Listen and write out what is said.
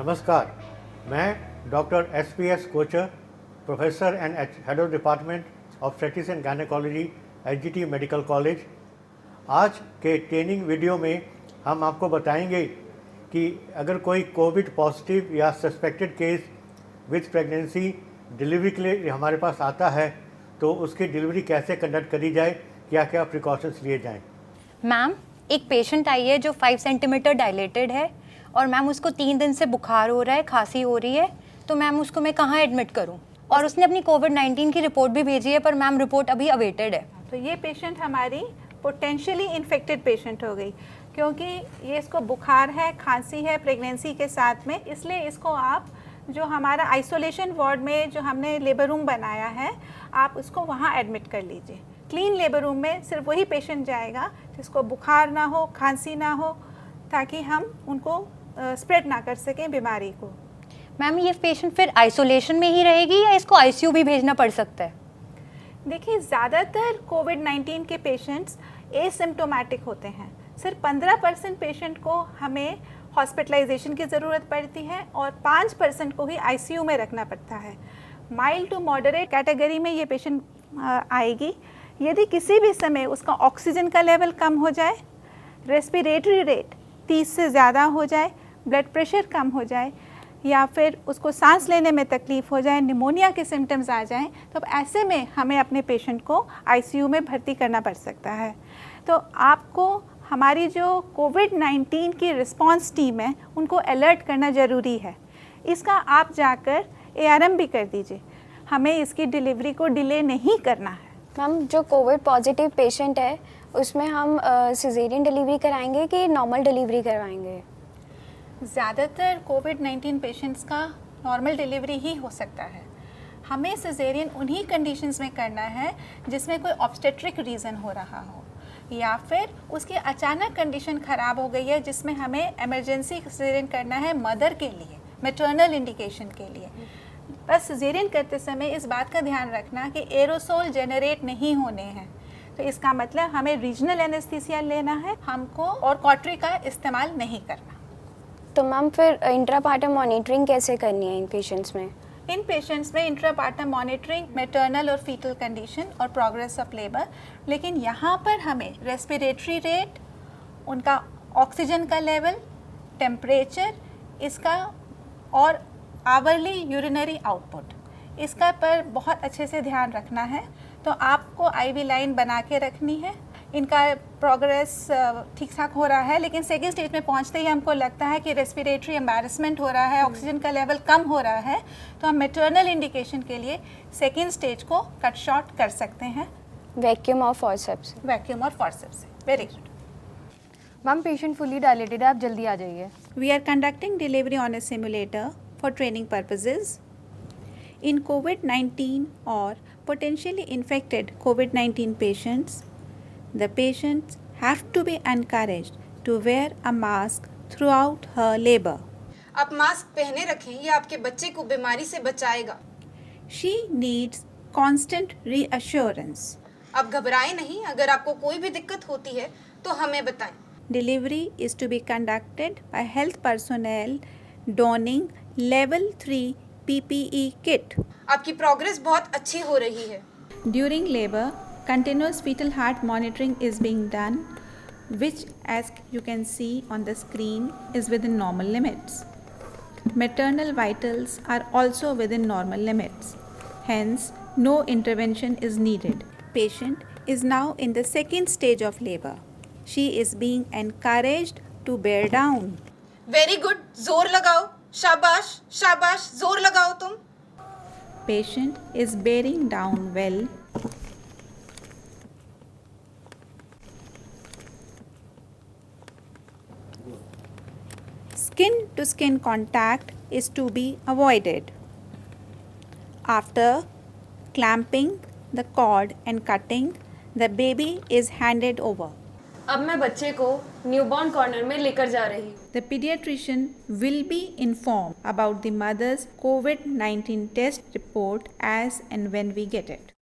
नमस्कार, मैं doctor S Kochar, professor and head of department obstetrics and gynaecology, HGT medical college. आज के training video में हम आपको बताएंगे कि अगर कोई कोविड पॉजिटिव या suspected case with pregnancy delivery के लिए हमारे पास आता है तो उसकी डिलीवरी कैसे कंडक्ट करी जाए, क्या क्या प्रिकॉशंस लिए जाएं। मैम, एक पेशेंट आई है जो 5 सेंटीमीटर डायलेटेड है और मैम उसको 3 दिन से बुखार हो रहा है, खांसी हो रही है, तो मैम उसको मैं कहाँ एडमिट करूँ? और उसने अपनी कोविड-19 की रिपोर्ट भी भेजी है, पर मैम रिपोर्ट अभी अवेटेड है। तो ये पेशेंट हमारी पोटेंशियली इन्फेक्टेड पेशेंट हो गई, क्योंकि ये इसको बुखार है, खांसी है प्रेगनेंसी के साथ में, इसलिए इसको आप जो हमारा आइसोलेशन वार्ड में जो हमने लेबर रूम बनाया है, आप उसको वहाँ एडमिट कर लीजिए। क्लीन लेबर रूम में सिर्फ वही पेशेंट जाएगा जिसको बुखार ना हो, खांसी ना हो, ताकि हम उनको स्प्रेड ना कर सकें बीमारी को। मैम, ये पेशेंट फिर आइसोलेशन में ही रहेगी या इसको आईसीयू भी भेजना पड़ सकता है? देखिए, ज़्यादातर कोविड-19 के पेशेंट्स एसिम्प्टोमेटिक होते हैं। सिर्फ 15% पेशेंट को हमें हॉस्पिटलाइजेशन की ज़रूरत पड़ती है और 5% को ही आईसीयू में रखना पड़ता है। माइल्ड टू मॉडरेट कैटेगरी में ये पेशेंट आएगी यदि किसी भी समय उसका ऑक्सीजन का लेवल कम हो जाए, रेस्पिरेटरी रेट 30 से ज़्यादा हो जाए, ब्लड प्रेशर कम हो जाए, या फिर उसको सांस लेने में तकलीफ़ हो जाए, निमोनिया के सिम्टम्स आ जाएं, तो ऐसे में हमें अपने पेशेंट को आईसीयू में भर्ती करना पड़ सकता है। तो आपको हमारी जो कोविड-19 की रिस्पांस टीम है उनको अलर्ट करना ज़रूरी है। इसका आप जाकर एआरएम भी कर दीजिए। हमें इसकी डिलीवरी को डिले नहीं करना है। मैम, जो कोविड पॉजिटिव पेशेंट है उसमें हम सिजेरियन डिलीवरी कराएंगे कि नॉर्मल डिलीवरी करवाएंगे? ज़्यादातर कोविड-19 पेशेंट्स का नॉर्मल डिलीवरी ही हो सकता है। हमें सिजेरियन उन्हीं कंडीशंस में करना है जिसमें कोई ऑब्स्टेट्रिक रीज़न हो रहा हो, या फिर उसकी अचानक कंडीशन ख़राब हो गई है जिसमें हमें इमरजेंसी सिजेरियन करना है मदर के लिए, मैटरनल इंडिकेशन के लिए। बस सिजेरियन करते समय इस बात का ध्यान रखना कि एरोसोल जनरेट नहीं होने हैं। तो इसका मतलब हमें रीजनल एनेस्थीसिया लेना है हमको, और कॉटरी का इस्तेमाल नहीं करना। तो मैम, फिर इंट्रापार्टम मॉनिटरिंग कैसे करनी है इन पेशेंट्स में? इन पेशेंट्स में इंट्रापार्टम मॉनिटरिंग, मैटरनल और फीटल कंडीशन और प्रोग्रेस ऑफ लेबर, लेकिन यहाँ पर हमें रेस्पिरेटरी रेट, उनका ऑक्सीजन का लेवल, टेम्परेचर, इसका और आवरली यूरिनरी आउटपुट, इसका पर बहुत अच्छे से ध्यान रखना है। तो आपको आईवी लाइन बना के रखनी है। इनका प्रोग्रेस ठीक ठाक हो रहा है, लेकिन सेकेंड स्टेज में पहुंचते ही हमको लगता है कि रेस्पिरेटरी एम्बैरसमेंट हो रहा है, ऑक्सीजन का लेवल कम हो रहा है, तो हम मैटरनल इंडिकेशन के लिए सेकेंड स्टेज को कट शॉर्ट कर सकते हैं वैक्यूम और फॉर्सेप्स? वैक्यूम और फॉर्सेप्स से। Very good ma'am, patient fully dilated है, आप जल्दी आ जाइए। We are conducting delivery on a simulator for training purposes. In COVID-19 or potentially infected COVID-19 patients, the patients have to be encouraged to wear a mask throughout her labor. आप mask पहने रखें, ये आपके बच्चे को बीमारी से बचाएगा। She needs constant reassurance. आप घबराएं नहीं, अगर आपको कोई भी दिक्कत होती है तो हमें बताएं। Delivery is to be conducted by health personnel donning Level 3 PPE kit. आपकी प्रोग्रेस बहुत अच्छी हो रही है। During labor, continuous fetal heart monitoring is being done, which, as you can see on the screen, is within normal limits. Maternal vitals are also within normal limits. Hence, no intervention is needed. Patient is now in the second stage of labor. She is being encouraged to bear down. Very good, जोर लगाओ, शाबाश शाबाश, जोर लगाओ तुम। Patient is bearing down well. Skin to skin contact is to be avoided. After clamping the cord and cutting, the baby is handed over. अब मैं बच्चे को न्यूबॉर्न कॉर्नर में लेकर जा रही हूँ। The pediatrician will be informed about the mother's COVID-19 test report as and when we get it.